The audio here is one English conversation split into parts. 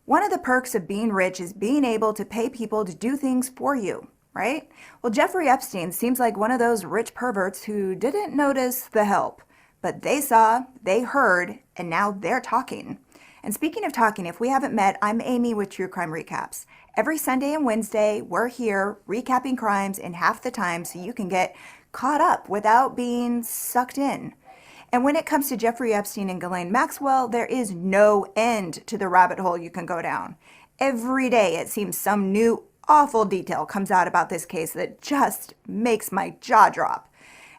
One of the perks of being rich is being able to pay people to do things for you, right? Well, Jeffrey Epstein seems like one of those rich perverts who didn't notice the help, but they saw, they heard, and now they're talking. And speaking of talking, if we haven't met, I'm Amy with True Crime Recaps. Every Sunday and Wednesday, we're here recapping crimes in half the time so you can get caught up without being sucked in. And when it comes to Jeffrey Epstein and Ghislaine Maxwell, there is no end to the rabbit hole you can go down. Every day it seems some new awful detail comes out about this case that just makes my jaw drop.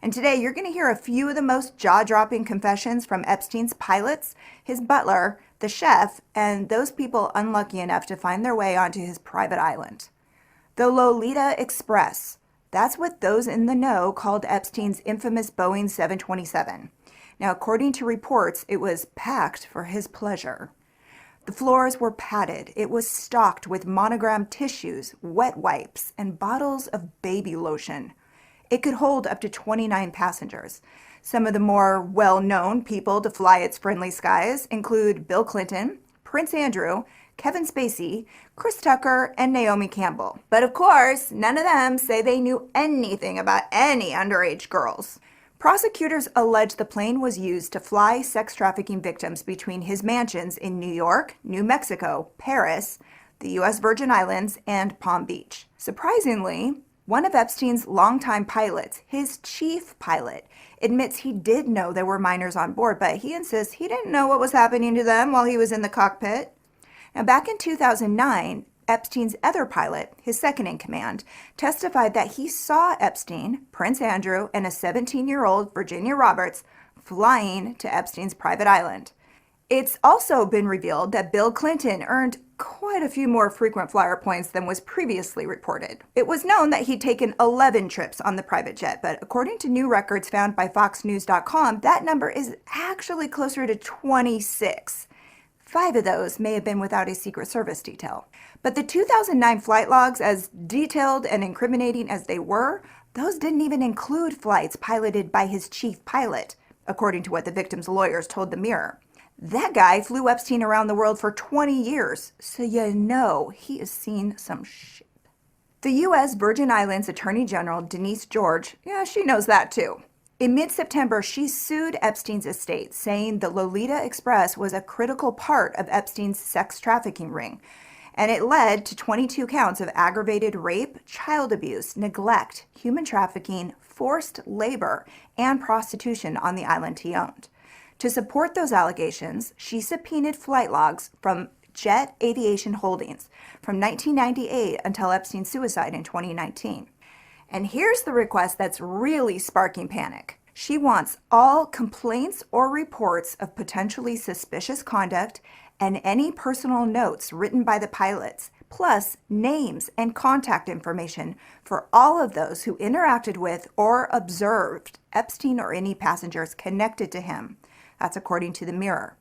And today you're going to hear a few of the most jaw-dropping confessions from Epstein's pilots, his butler, the chef, and those people unlucky enough to find their way onto his private island. The Lolita Express. That's what those in the know called Epstein's infamous Boeing 727. Now, according to reports, it was packed for his pleasure. The floors were padded. It was stocked with monogrammed tissues, wet wipes, and bottles of baby lotion. It could hold up to 29 passengers. Some of the more well-known people to fly its friendly skies include Bill Clinton, Prince Andrew, Kevin Spacey, Chris Tucker, and Naomi Campbell. But of course, none of them say they knew anything about any underage girls. Prosecutors allege the plane was used to fly sex trafficking victims between his mansions in New York, New Mexico, Paris, the U.S. Virgin Islands, and Palm Beach. Surprisingly, one of Epstein's longtime pilots, his chief pilot, admits he did know there were minors on board, but he insists he didn't know what was happening to them while he was in the cockpit. Now, back in 2009, Epstein's other pilot, his second in command, testified that he saw Epstein, Prince Andrew, and a 17-year-old Virginia Roberts flying to Epstein's private island. It's also been revealed that Bill Clinton earned quite a few more frequent flyer points than was previously reported. It was known that he'd taken 11 trips on the private jet, but according to new records found by FoxNews.com, that number is actually closer to 26. 5 of those may have been without a Secret Service detail. But the 2009 flight logs, as detailed and incriminating as they were, those didn't even include flights piloted by his chief pilot, according to what the victim's lawyers told the Mirror. That guy flew Epstein around the world for 20 years, so you know he has seen some shit. The U.S. Virgin Islands Attorney General Denise George, she knows that too. In mid-September, she sued Epstein's estate, saying the Lolita Express was a critical part of Epstein's sex trafficking ring, and it led to 22 counts of aggravated rape, child abuse, neglect, human trafficking, forced labor, and prostitution on the island he owned. To support those allegations, she subpoenaed flight logs from Jet Aviation Holdings from 1998 until Epstein's suicide in 2019. And here's the request that's really sparking panic. She wants all complaints or reports of potentially suspicious conduct and any personal notes written by the pilots, plus names and contact information for all of those who interacted with or observed Epstein or any passengers connected to him. That's according to the Mirror.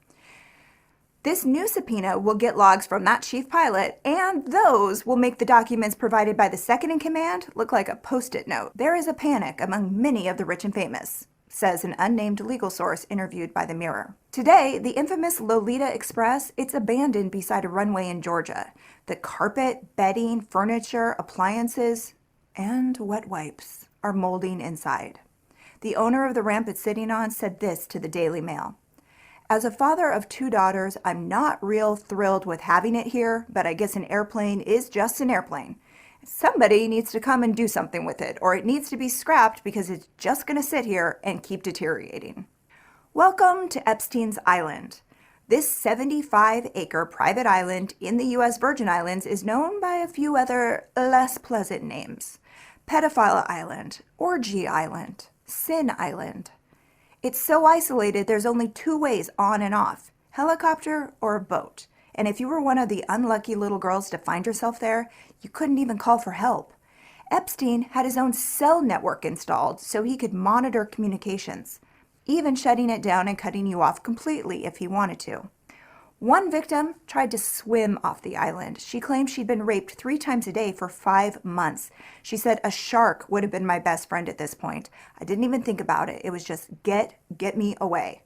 This new subpoena will get logs from that chief pilot, and those will make the documents provided by the second in command look like a Post-it note. There is a panic among many of the rich and famous, says an unnamed legal source interviewed by the Mirror. Today, the infamous Lolita Express, it's abandoned beside a runway in Georgia. The carpet, bedding, furniture, appliances, and wet wipes are molding inside. The owner of the ramp it's sitting on said this to the Daily Mail. As a father of 2 daughters, I'm not real thrilled with having it here, but I guess an airplane is just an airplane. Somebody needs to come and do something with it, or it needs to be scrapped because it's just going to sit here and keep deteriorating. Welcome to Epstein's Island. This 75-acre private island in the U.S. Virgin Islands is known by a few other less pleasant names. Pedophile Island, Orgy Island, Sin Island. It's so isolated there's only 2 ways on and off, helicopter or a boat. And if you were one of the unlucky little girls to find yourself there, you couldn't even call for help. Epstein had his own cell network installed so he could monitor communications, even shutting it down and cutting you off completely if he wanted to. One victim tried to swim off the island. She claimed she'd been raped 3 times a day for 5 months. She said a shark would have been my best friend at this point. I didn't even think about it. It was just get me away.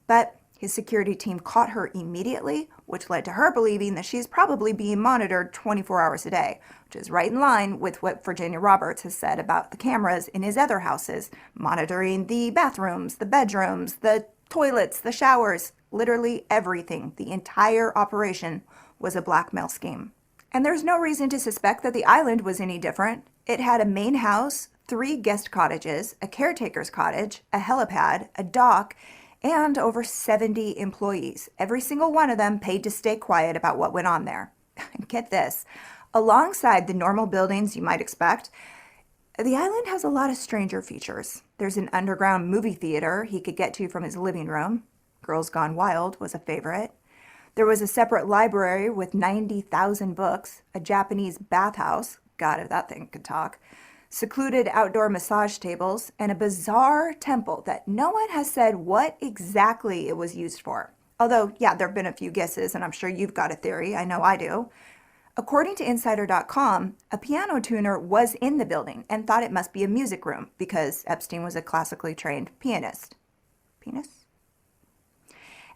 But His security team caught her immediately, which led to her believing that she's probably being monitored 24 hours a day, which is right in line with what Virginia Roberts has said about the cameras in his other houses, monitoring the bathrooms, the bedrooms, the toilets, the showers, literally everything. The entire operation was a blackmail scheme. And there's no reason to suspect that the island was any different. It had a main house, 3 guest cottages, a caretaker's cottage, a helipad, a dock, and over 70 employees. Every single one of them paid to stay quiet about what went on there. Get this, alongside the normal buildings you might expect, the island has a lot of stranger features. There's an underground movie theater he could get to from his living room. Girls Gone Wild was a favorite. There was a separate library with 90,000 books, a Japanese bathhouse, God, if that thing could talk, secluded outdoor massage tables, and a bizarre temple that no one has said what exactly it was used for. Although, yeah, there have been a few guesses, and I'm sure you've got a theory. I know I do. According to Insider.com, a piano tuner was in the building and thought it must be a music room because Epstein was a classically trained pianist. Penis?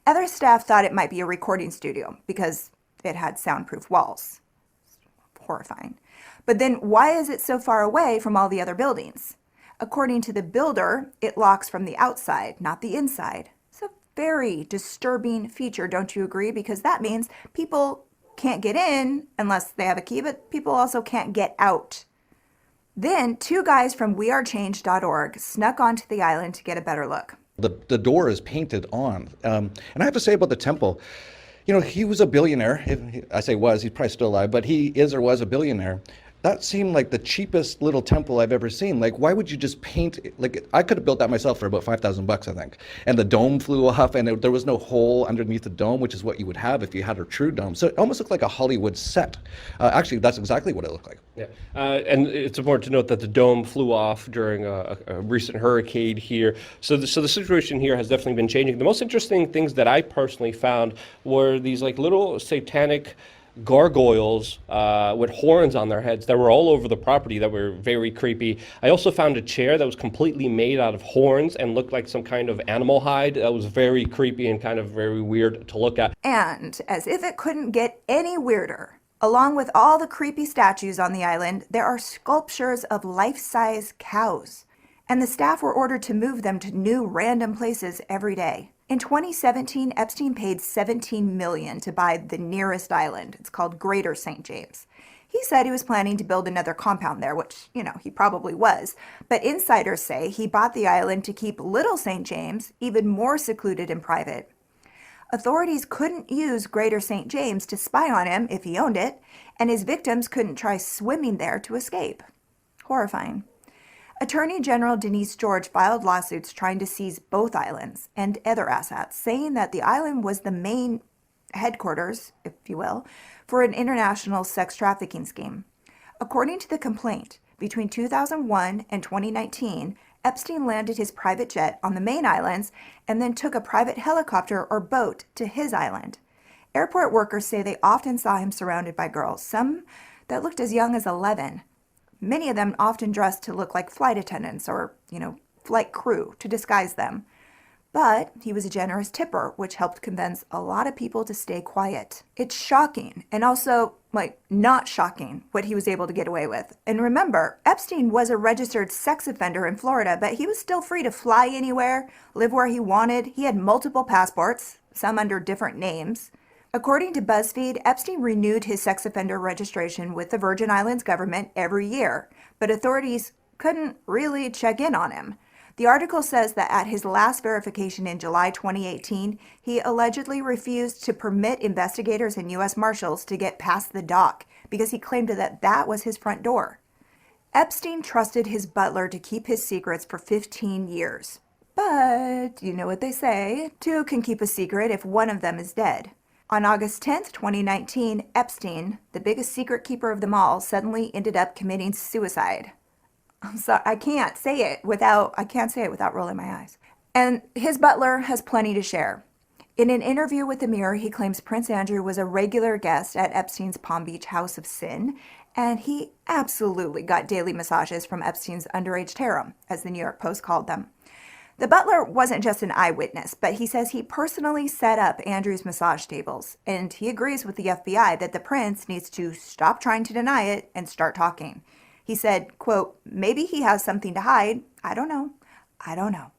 Other staff thought it might be a recording studio because it had soundproof walls. Horrifying. But then why is it so far away from all the other buildings? According to the builder, it locks from the outside, not the inside. It's a very disturbing feature, don't you agree? Because that means people can't get in unless they have a key, but people also can't get out. Then 2 guys from wearechange.org snuck onto the island to get a better look. The door is painted on. And I have to say about the temple, you know, he was a billionaire. I say was, he's probably still alive, but he is or was a billionaire. That seemed like the cheapest little temple I've ever seen. Like, why would you just paint, like, I could have built that myself for about $5,000, I think. And the dome flew off, and there was no hole underneath the dome, which is what you would have if you had a true dome. So it almost looked like a Hollywood set. Actually, that's exactly what it looked like. Yeah, and it's important to note that the dome flew off during a recent hurricane here. So the situation here has definitely been changing. The most interesting things that I personally found were these like little satanic gargoyles with horns on their heads that were all over the property that were very creepy. I also found a chair that was completely made out of horns and looked like some kind of animal hide. That was very creepy and kind of very weird to look at. And as if it couldn't get any weirder, along with all the creepy statues on the island, there are sculptures of life-size cows. And the staff were ordered to move them to new random places every day. In 2017, Epstein paid $17 million to buy the nearest island. It's called Greater St. James. He said he was planning to build another compound there, which, you know, he probably was. But insiders say he bought the island to keep Little St. James even more secluded and private. Authorities couldn't use Greater St. James to spy on him if he owned it, and his victims couldn't try swimming there to escape. Horrifying. Attorney General Denise George filed lawsuits trying to seize both islands and other assets, saying that the island was the main headquarters, if you will, for an international sex trafficking scheme. According to the complaint, between 2001 and 2019, Epstein landed his private jet on the main islands and then took a private helicopter or boat to his island. Airport workers say they often saw him surrounded by girls, some that looked as young as 11. Many of them often dressed to look like flight attendants or, flight crew to disguise them. But he was a generous tipper, which helped convince a lot of people to stay quiet. It's shocking and also, not shocking what he was able to get away with. And remember, Epstein was a registered sex offender in Florida, but he was still free to fly anywhere, live where he wanted. He had multiple passports, some under different names. According to BuzzFeed, Epstein renewed his sex offender registration with the Virgin Islands government every year, but authorities couldn't really check in on him. The article says that at his last verification in July 2018, he allegedly refused to permit investigators and U.S. Marshals to get past the dock because he claimed that was his front door. Epstein trusted his butler to keep his secrets for 15 years. But you know what they say, 2 can keep a secret if one of them is dead. On August 10th, 2019, Epstein, the biggest secret keeper of them all, suddenly ended up committing suicide. I'm sorry, I can't say it without rolling my eyes. And his butler has plenty to share. In an interview with The Mirror, he claims Prince Andrew was a regular guest at Epstein's Palm Beach House of Sin, and he absolutely got daily massages from Epstein's underage harem, as the New York Post called them. The butler wasn't just an eyewitness, but he says he personally set up Andrew's massage tables, and he agrees with the FBI that the prince needs to stop trying to deny it and start talking. He said, quote, maybe he has something to hide. I don't know. I don't know.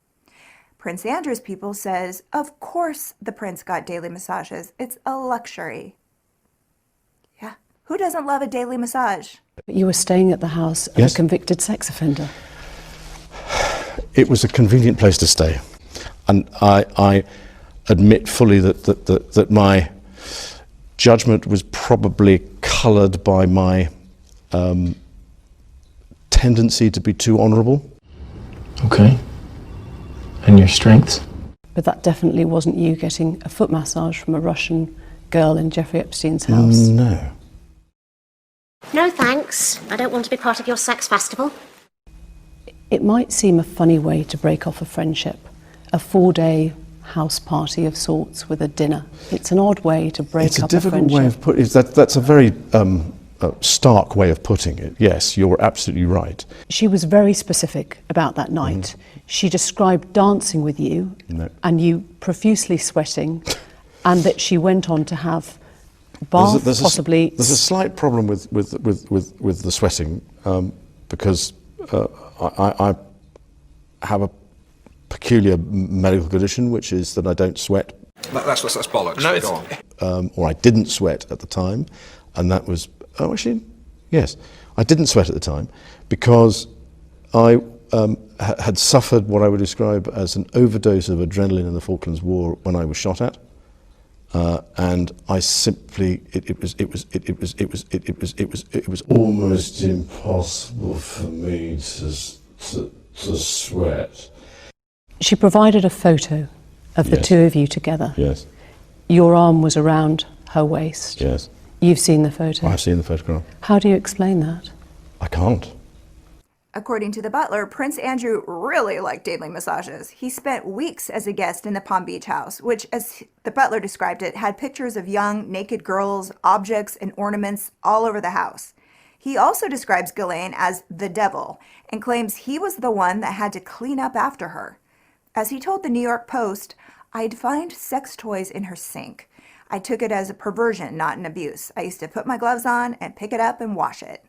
Prince Andrew's people says, of course the prince got daily massages. It's a luxury. Yeah. Who doesn't love a daily massage? But you were staying at the house of Yes. a convicted sex offender. It was a convenient place to stay, and I admit fully that my judgment was probably coloured by my tendency to be too honourable. Okay. And your strengths? But that definitely wasn't you getting a foot massage from a Russian girl in Jeffrey Epstein's house. No. No thanks. I don't want to be part of your sex festival. It might seem a funny way to break off a friendship, a 4-day house party of sorts with a dinner. It's an odd way to break It's a up difficult friendship. way of putting it. That's a very stark way of putting it. Yes, you're absolutely right. She was very specific about that night. She described dancing with you No. and you profusely sweating, and that she went on to have bath, possibly. There's a slight problem with the sweating because I have a peculiar medical condition, which is that I don't sweat, That's bollocks. No, it's- Go on. or I didn't sweat at the time, and that was yes, I didn't sweat at the time because I had suffered what I would describe as an overdose of adrenaline in the Falklands War when I was shot at. And I simply, it was almost impossible for me to sweat. She provided a photo of the Yes. two of you together. Yes, Your arm was around her waist. yes. You've seen the photo. I've seen the photograph. How do you explain that? I can't. According to the butler, Prince Andrew really liked daily massages. He spent weeks as a guest in the Palm Beach house, which, as the butler described it, had pictures of young, naked girls, objects, and ornaments all over the house. He also describes Ghislaine as the devil and claims he was the one that had to clean up after her. As he told the New York Post, I'd find sex toys in her sink. I took it as a perversion, not an abuse. I used to put my gloves on and pick it up and wash it.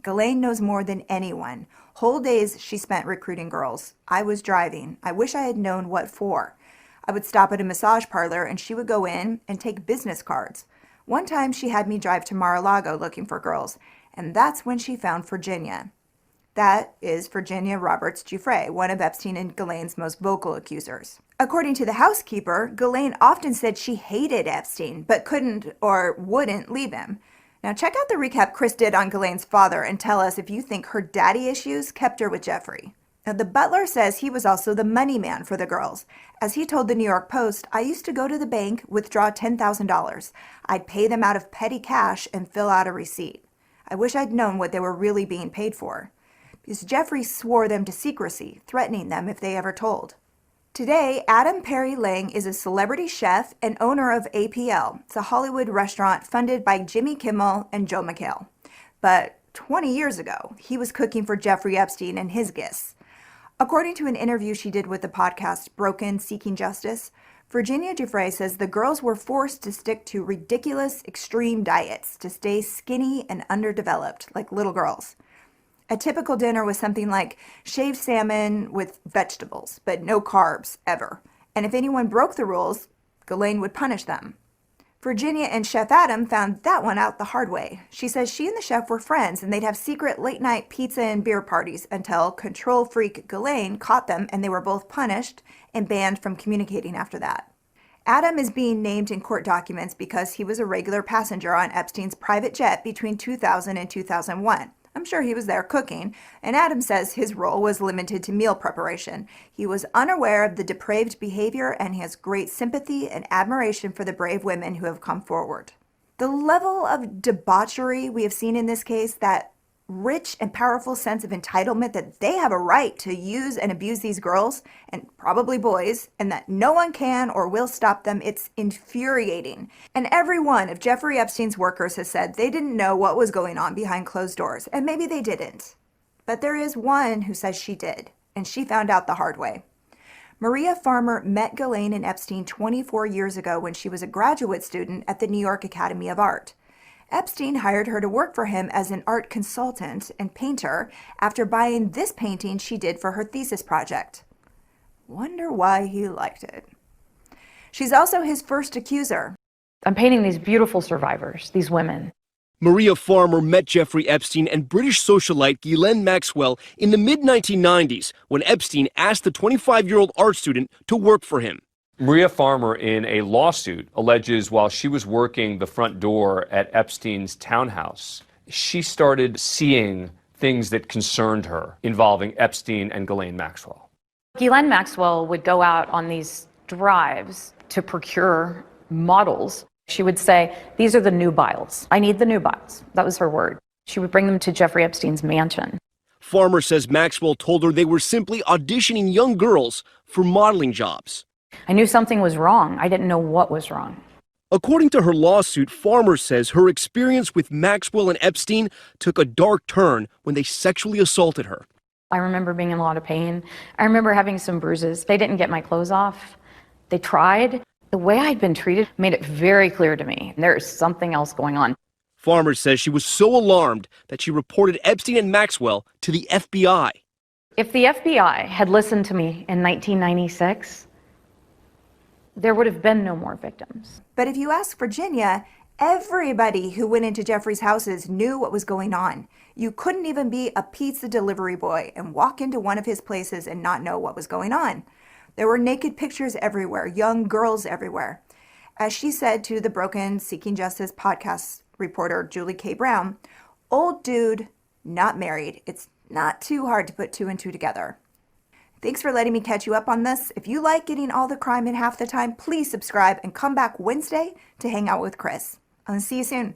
Ghislaine knows more than anyone. Whole days she spent recruiting girls. I was driving. I wish I had known what for. I would stop at a massage parlor and she would go in and take business cards. One time she had me drive to Mar-a-Lago looking for girls, and that's when she found Virginia. That is Virginia Roberts Giuffre, one of Epstein and Ghislaine's most vocal accusers. According to the housekeeper, Ghislaine often said she hated Epstein, but couldn't or wouldn't leave him. Now check out the recap Chris did on Ghislaine's father and tell us if you think her daddy issues kept her with Jeffrey. Now the butler says he was also the money man for the girls. As he told the New York Post, I used to go to the bank, withdraw $10,000. I'd pay them out of petty cash and fill out a receipt. I wish I'd known what they were really being paid for. Because Jeffrey swore them to secrecy, threatening them if they ever told. Today, Adam Perry Lang is a celebrity chef and owner of APL. It's a Hollywood restaurant funded by Jimmy Kimmel and Joe McHale. But 20 years ago, he was cooking for Jeffrey Epstein and his guests. According to an interview she did with the podcast Broken Seeking Justice, Virginia Giuffre says the girls were forced to stick to ridiculous, extreme diets to stay skinny and underdeveloped, like little girls. A typical dinner was something like shaved salmon with vegetables, but no carbs, ever. And if anyone broke the rules, Ghislaine would punish them. Virginia and Chef Adam found that one out the hard way. She says she and the chef were friends and they'd have secret late-night pizza and beer parties until control freak Ghislaine caught them and they were both punished and banned from communicating after that. Adam is being named in court documents because he was a regular passenger on Epstein's private jet between 2000 and 2001. I'm sure he was there cooking, and Adam says his role was limited to meal preparation. He was unaware of the depraved behavior and he has great sympathy and admiration for the brave women who have come forward. The level of debauchery we have seen in this case, that rich and powerful sense of entitlement that they have a right to use and abuse these girls, and probably boys, and that no one can or will stop them, it's infuriating. And every one of Jeffrey Epstein's workers has said they didn't know what was going on behind closed doors, and maybe they didn't. But there is one who says she did, and she found out the hard way. Maria Farmer met Ghislaine and Epstein 24 years ago when she was a graduate student at the New York Academy of Art. Epstein hired her to work for him as an art consultant and painter after buying this painting she did for her thesis project. Wonder why he liked it. She's also his first accuser. I'm painting these beautiful survivors, these women. Maria Farmer met Jeffrey Epstein and British socialite Ghislaine Maxwell in the mid-1990s when Epstein asked the 25-year-old art student to work for him. Maria Farmer, in a lawsuit, alleges while she was working the front door at Epstein's townhouse, she started seeing things that concerned her involving Epstein and Ghislaine Maxwell. Ghislaine Maxwell would go out on these drives to procure models. She would say, these are the nubiles. I need the nubiles. That was her word. She would bring them to Jeffrey Epstein's mansion. Farmer says Maxwell told her they were simply auditioning young girls for modeling jobs. I knew something was wrong. I didn't know what was wrong. According to her lawsuit, Farmer says her experience with Maxwell and Epstein took a dark turn when they sexually assaulted her. I remember being in a lot of pain. I remember having some bruises. They didn't get my clothes off. They tried. The way I'd been treated made it very clear to me there is something else going on. Farmer says she was so alarmed that she reported Epstein and Maxwell to the FBI. If the FBI had listened to me in 1996, there would have been no more victims. But if you ask Virginia, everybody who went into Jeffrey's houses knew what was going on. You couldn't even be a pizza delivery boy and walk into one of his places and not know what was going on. There were naked pictures everywhere, young girls everywhere. As she said to the Broken Seeking Justice podcast reporter Julie K. Brown, old dude, not married. It's not too hard to put two and two together. Thanks for letting me catch you up on this. If you like getting all the crime in half the time, please subscribe and come back Wednesday to hang out with Chris. I'll see you soon.